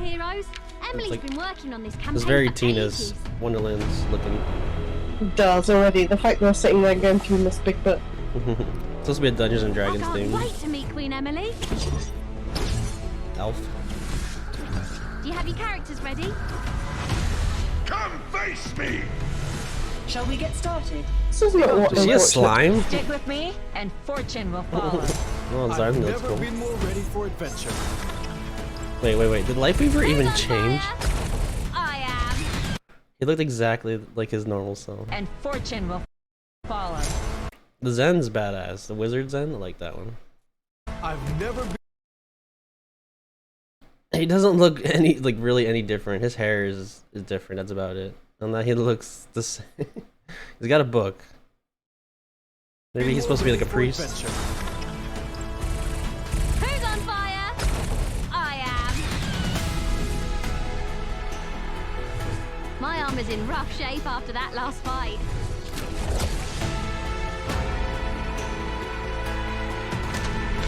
heroes. Emily's like, been working on this campaign. It's very for Tina's ages. Wonderland's looking. It does already. The fact they're sitting there going through this big bit. It's supposed to be a Dungeons and Dragons I theme. can't wait to meet Queen Emily. Elf. Do you have your characters ready? Come face me! Shall we get started? This is not what Is she a slime? Stick with me, and fortune will follow. Oh, I've Zardan looks never cool. been more ready for adventure. Wait. Did Lightweaver even Who's on change? fire? I am. He looked exactly like his normal self. And fortune will follow. The Zen's badass. The Wizard Zen, I like that one. I've never been. He doesn't look really any different. His hair is different. That's about it. And that he looks the same. He's got a book. Maybe he's supposed to be like a priest. Adventure. Who's on fire? I am. My armor's in rough shape after that last fight.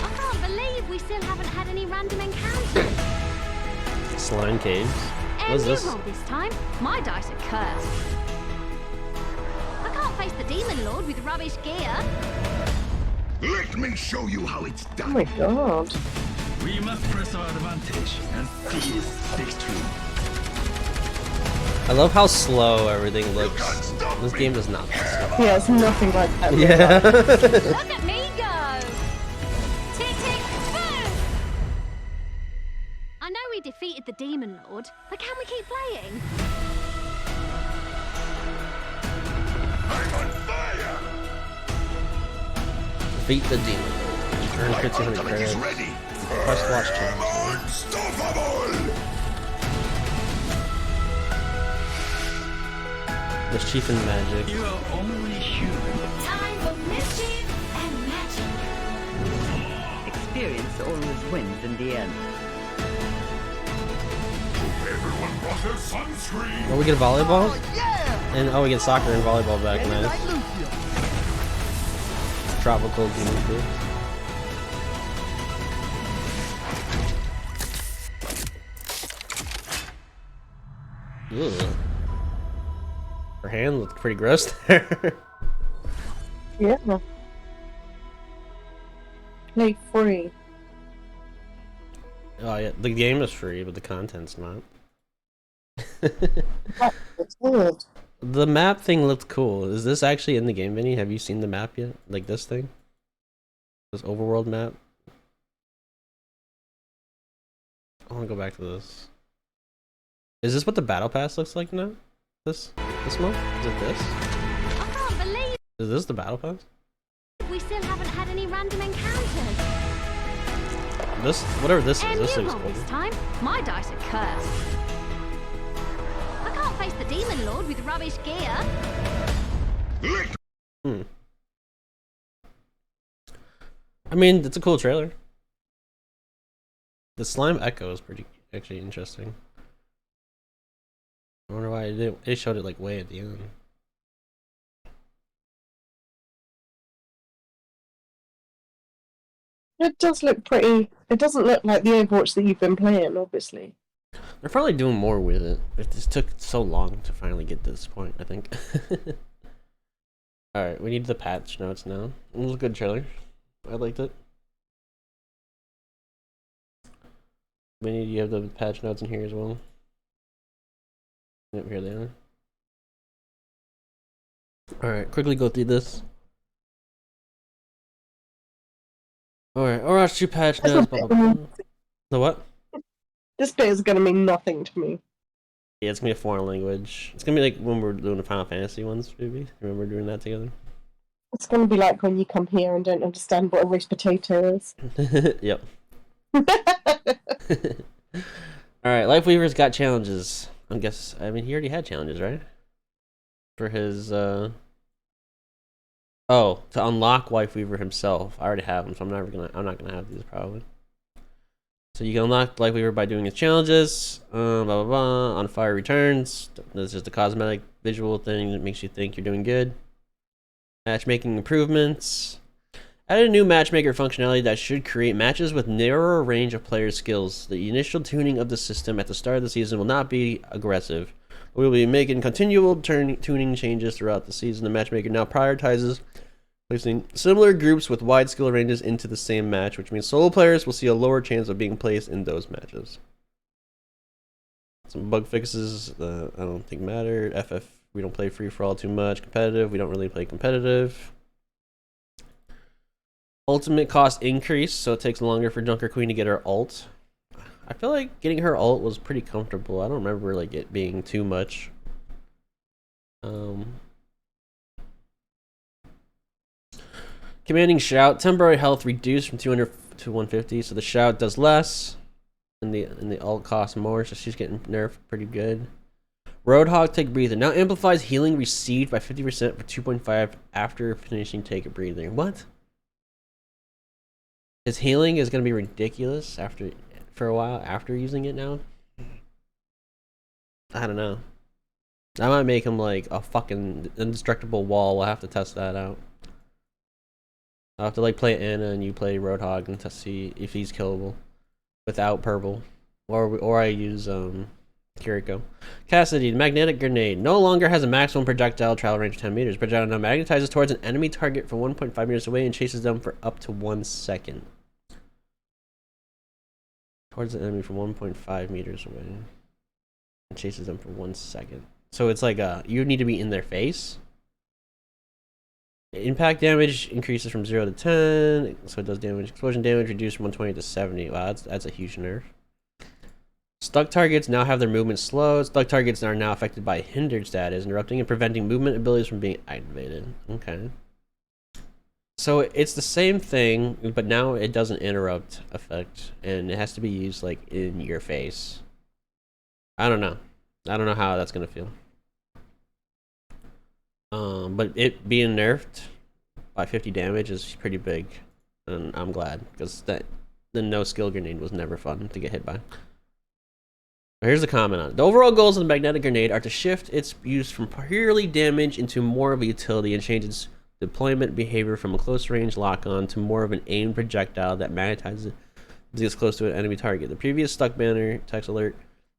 I can't believe we still haven't had any random encounters. Slime caves. What's this? Roll this time. My dice are cursed. I can't face the demon lord with rubbish gear. Let me show you how it's Oh done. my god. We must press our advantage and seize victory. I love how slow everything looks. can't stop This me. game does not look slow. Yeah, it's nothing like that. Yeah. Look at me go! Tick, tick, boom! I know we defeated the demon lord, but can we keep playing? I'm on fire! Defeat the demon. Earn My 1500 ultimate is credits. ready. Press watch I'm challenge. unstoppable! Mischief and magic. You are only human. Time for mischief and magic. Experience always wins in the end. Everyone brought their sunscreen! Oh, we get volleyball? And oh, we get soccer and volleyball back. Nice. Tropical demon food. Ugh. Her hand looked pretty gross there. Yeah. Play free. Oh yeah, the game is free, but the content's not. It's weird. The map thing looked cool. Is this actually in the game, Vinny? Have you seen the map yet? Like this thing? This overworld map? I want to go back to this. Is this what the battle pass looks like now? This month? Is it this? I can't believe Is this the battle pass? we still haven't had any random encounters. This, whatever this is, And this you looks roll cool. this time. My dice are cursed. I can't face the demon lord with rubbish gear. Lick Hmm. I mean, it's a cool trailer. The slime echo is pretty actually interesting. I wonder why it showed it like way at the end. It does look pretty. It doesn't look like the Overwatch that you've been playing, obviously. They're probably doing more with it. It just took so long to finally get to this point, I think. Alright, we need the patch notes now. It was a good trailer. I liked it. Vinny, do you have the patch notes in here as well? Yep, here they are. Alright, quickly go through this. Alright, Overwatch 2 patch notes. Blah, blah, blah. The what? This bit is going to mean nothing to me. Yeah, it's gonna be a foreign language. It's gonna be like when we're doing the Final Fantasy ones, maybe. Remember doing that together? It's going to be like when you come here and don't understand what a roast potato is. Yep. Alright, Lifeweaver's got challenges. I mean, he already had challenges, right? For his, Oh, to unlock Lifeweaver himself. I already have them, so I'm not gonna have these probably. So you can unlock Lifeweaver by doing his challenges. Blah blah blah. On fire returns. This is just a cosmetic visual thing that makes you think you're doing good. Matchmaking improvements. Added a new matchmaker functionality that should create matches with narrower range of players' skills. The initial tuning of the system at the start of the season will not be aggressive. We will be making continual tuning changes throughout the season. The matchmaker now prioritizes placing similar groups with wide skill ranges into the same match, which means solo players will see a lower chance of being placed in those matches. Some bug fixes I don't think matter. FF, we don't play free for all too much. Competitive, we don't really play competitive. Ultimate cost increase, so it takes longer for Junker Queen to get her ult. I feel like getting her ult was pretty comfortable. I don't remember like it being too much. Commanding shout, temporary health reduced from 200 to 150, so the shout does less, and the ult costs more, so she's getting nerfed pretty good. Roadhog take breather now amplifies healing received by 50% for 2.5 after finishing take a breather. What? His healing is gonna be ridiculous for a while after using it now. I don't know. That might make him like a fucking indestructible wall. We'll have to test that out. I'll have to like play Anna and you play Roadhog and to see if he's killable without purple, or I use Kiriko. Cassidy, the magnetic grenade no longer has a maximum projectile travel range of 10 meters. Projectile now magnetizes towards an enemy target from 1.5 meters away and chases them for up to 1 second. Towards the enemy from 1.5 meters away and chases them for 1 second. So it's like you need to be in their face. Impact damage increases from 0 to 10, so it does damage. Explosion damage reduced from 120 to 70. Wow, that's a huge nerf. Stuck targets now have their movement slowed. Stuck targets are now affected by hindered status, interrupting and preventing movement abilities from being activated. Okay. So it's the same thing, but now it doesn't interrupt effect, and it has to be used like in your face. I don't know. I don't know how that's gonna feel. But it being nerfed by 50 damage is pretty big, and I'm glad because the no skill grenade was never fun to get hit by. Here's the comment on it. The overall goals of the magnetic grenade are to shift its use from purely damage into more of a utility and change its deployment behavior from a close range lock-on to more of an aimed projectile that magnetizes gets close to an enemy target. The previous stuck banner text alert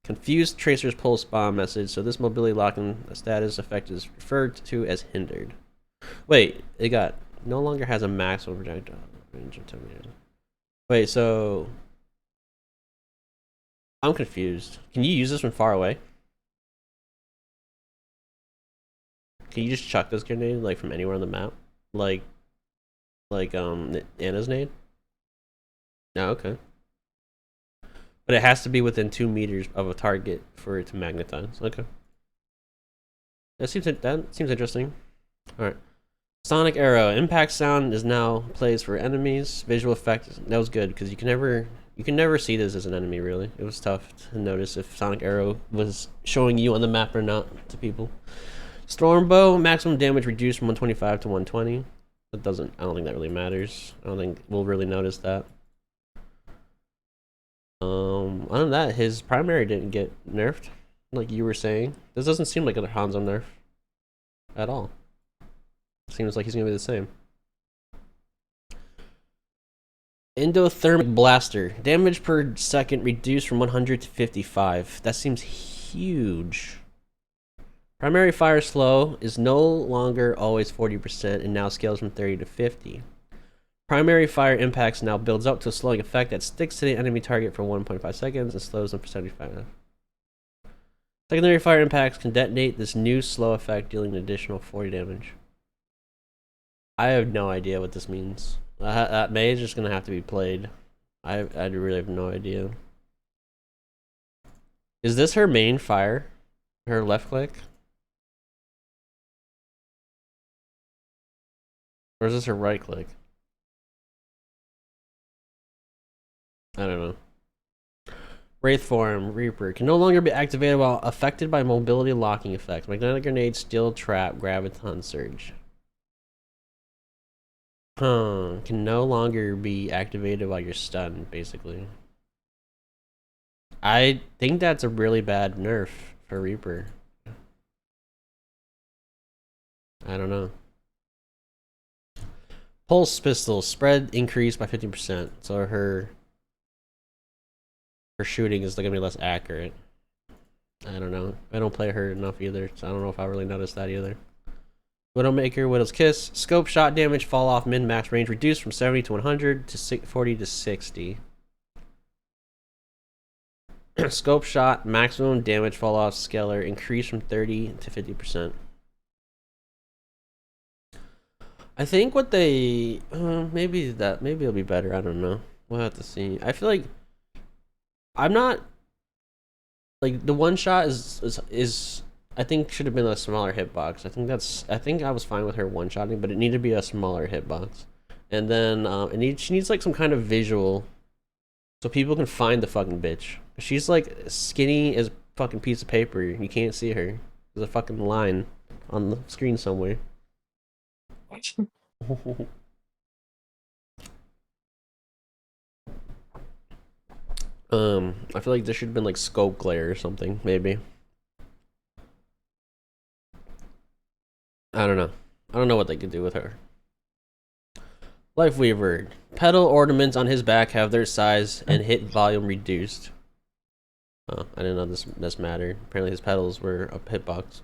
confused Tracer's pulse bomb message, so this mobility lock-in status effect is referred to as hindered. Wait, it got no longer has a maximum projectile range of 10 meters. Wait, so I'm confused. Can you use this from far away? Can you just chuck this grenade like from anywhere on the map? Like Anna's nade? No, okay. But it has to be within 2 meters of a target for it to magnetize. Okay. That seems interesting. Alright. Sonic Arrow. Impact sound is now plays for enemies. Visual effect. That was good because you can never see this as an enemy really. It was tough to notice if Sonic Arrow was showing you on the map or not to people. Stormbow, maximum damage reduced from 125 to 120. That doesn't, I don't think that really matters. I don't think we'll really notice that. Other than that, his primary didn't get nerfed, like you were saying. This doesn't seem like a Hanzo nerf at all. Seems like he's gonna be the same. Endothermic Blaster. Damage per second reduced from 100 to 55. That seems huge. Primary fire slow is no longer always 40% and now scales from 30 to 50. Primary fire impacts now builds up to a slowing effect that sticks to the enemy target for 1.5 seconds and slows them for 75. Secondary fire impacts can detonate this new slow effect, dealing an additional 40 damage. I have no idea what this means. That May is just gonna have to be played. I really have no idea. Is this her main fire? Her left click? Or is this her right click? I don't know. Wraith form, Reaper, can no longer be activated while affected by mobility locking effects. Magnetic grenade, steel trap, graviton surge. Can no longer be activated while you're stunned, basically. I think that's a really bad nerf for Reaper. I don't know. Pulse pistol spread increased by 50%. So her shooting is gonna be less accurate. I don't know. I don't play her enough either, so I don't know if I really noticed that either. Widowmaker, Widow's Kiss. Scope shot damage fall off min max range reduced from 70 to 100 to 40 to 60. Scope shot maximum damage fall off scalar increased from 30 to 50%. I think what they maybe it'll be better. I don't know. We'll have to see. I feel like I'm not like the one shot is I think should have been a smaller hitbox. I think I was fine with her one shotting, but it needed to be a smaller hitbox. And then she needs like some kind of visual so people can find the fucking bitch. She's like skinny as a fucking piece of paper. You can't see her. There's a fucking line on the screen somewhere. I feel like there should have been like scope glare or something, maybe. I don't know. I don't know what they could do with her. Life Weaver. Pedal ornaments on his back have their size and hit volume reduced. Oh, I didn't know this mattered. Apparently his pedals were a hitbox.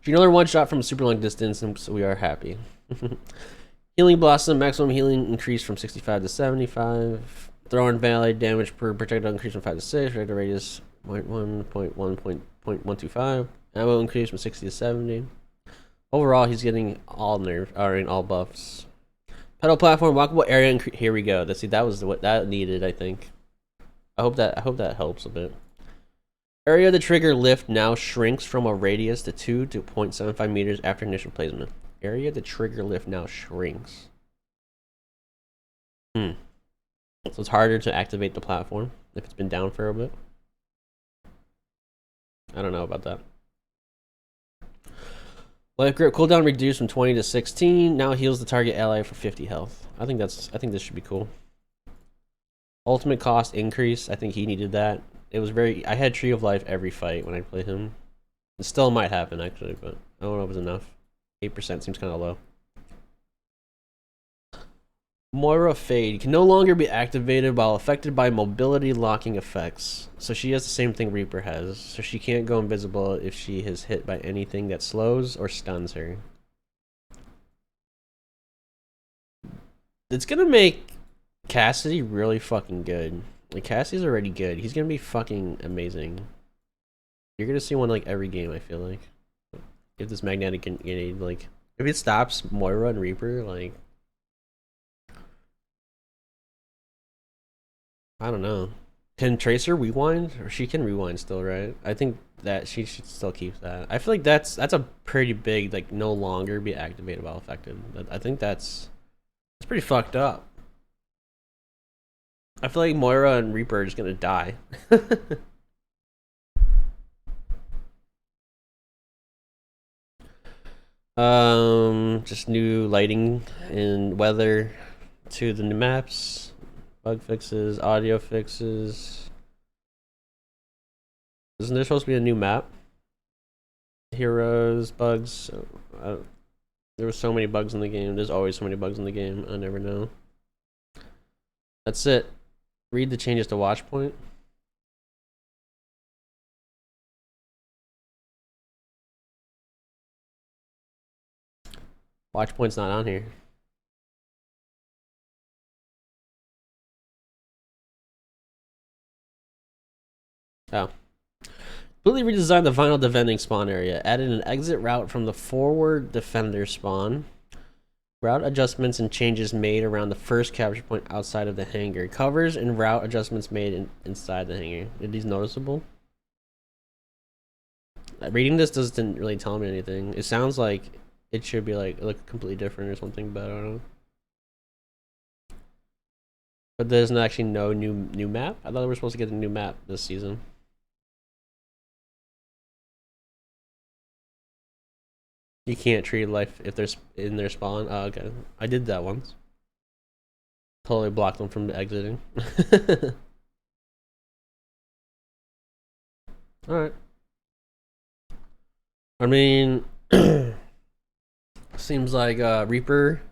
Another one shot from a super long distance, and so we are happy. Healing Blossom, maximum healing increased from 65 to 75. Throw-in Valley, damage per projectile increased from 5 to 6. Projectile radius 0.1.1.125. Ammo increased from 60 to 70. Overall, he's getting all all buffs. Pedal platform, walkable area. Here we go. See, that was what that needed. I think. I hope that helps a bit. Area of the trigger lift now shrinks from a radius to 2 to 0.75 meters after initial placement. Area of the trigger lift now shrinks. So it's harder to activate the platform if it's been down for a bit. I don't know about that. Life grip cooldown reduced from 20 to 16. Now heals the target ally for 50 health. I think this should be cool. Ultimate cost increase. I think he needed that. It was I had Tree of Life every fight when I played him. It still might happen actually, but I don't know if it was enough. 8% seems kind of low. Moira Fade can no longer be activated while affected by mobility locking effects. So she has the same thing Reaper has. So she can't go invisible if she is hit by anything that slows or stuns her. It's gonna make Cassidy really fucking good. Like, Cassie's already good. He's gonna be fucking amazing. You're gonna see one like every game, I feel like. If this magnetic grenade, like, if it stops Moira and Reaper, like, I don't know. Can Tracer rewind? Or she can rewind still, right? I think that she should still keep that. I feel like that's a pretty big, like, no longer be activated while affected. I think that's pretty fucked up. I feel like Moira and Reaper are just gonna die. Just new lighting and weather to the new maps, bug fixes, audio fixes. Isn't there supposed to be a new map? Heroes, bugs. There were so many bugs in the game. There's always so many bugs in the game. I never know. That's it. Read the changes to Watchpoint. Watchpoint's not on here. Oh. Completely redesigned the final defending spawn area. Added an exit route from the forward defender spawn. Route adjustments and changes made around the first capture point outside of the hangar. Covers and route adjustments made inside the hangar. Are these noticeable? Reading this doesn't really tell me anything. It sounds like it should be like look completely different or something, but I don't know. But there's actually no new map? I thought we were supposed to get a new map this season. You can't treat life if they're in their spawn. Oh, okay. I did that once. Totally blocked them from exiting. Alright. I mean, Seems like Reaper.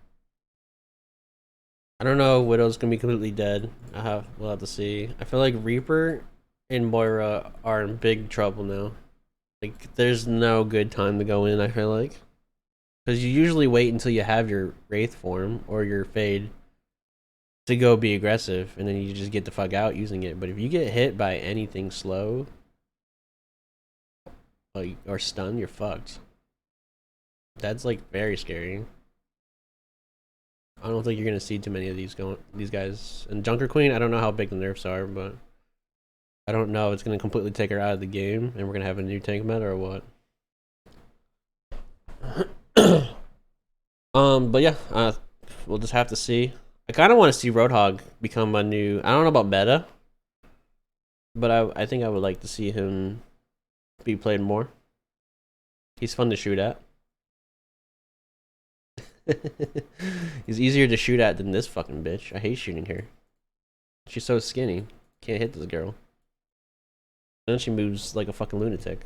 I don't know. Widow's gonna be completely dead. We'll have to see. I feel like Reaper and Moira are in big trouble now. Like, there's no good time to go in. I feel like, because you usually wait until you have your Wraith form or your Fade to go be aggressive, and then you just get the fuck out using it. But if you get hit by anything slow, like, or stun, you're fucked. That's like very scary. I don't think you're gonna see too many of these guys. And Junker Queen, I don't know how big the nerfs are, but I don't know if it's gonna completely take her out of the game and we're gonna have a new tank meta or what. But yeah, we'll just have to see. I kind of want to see Roadhog become a new. I don't know about meta, but I think I would like to see him be played more. He's fun to shoot at. He's easier to shoot at than this fucking bitch. I hate shooting her. She's so skinny. Can't hit this girl. And then she moves like a fucking lunatic.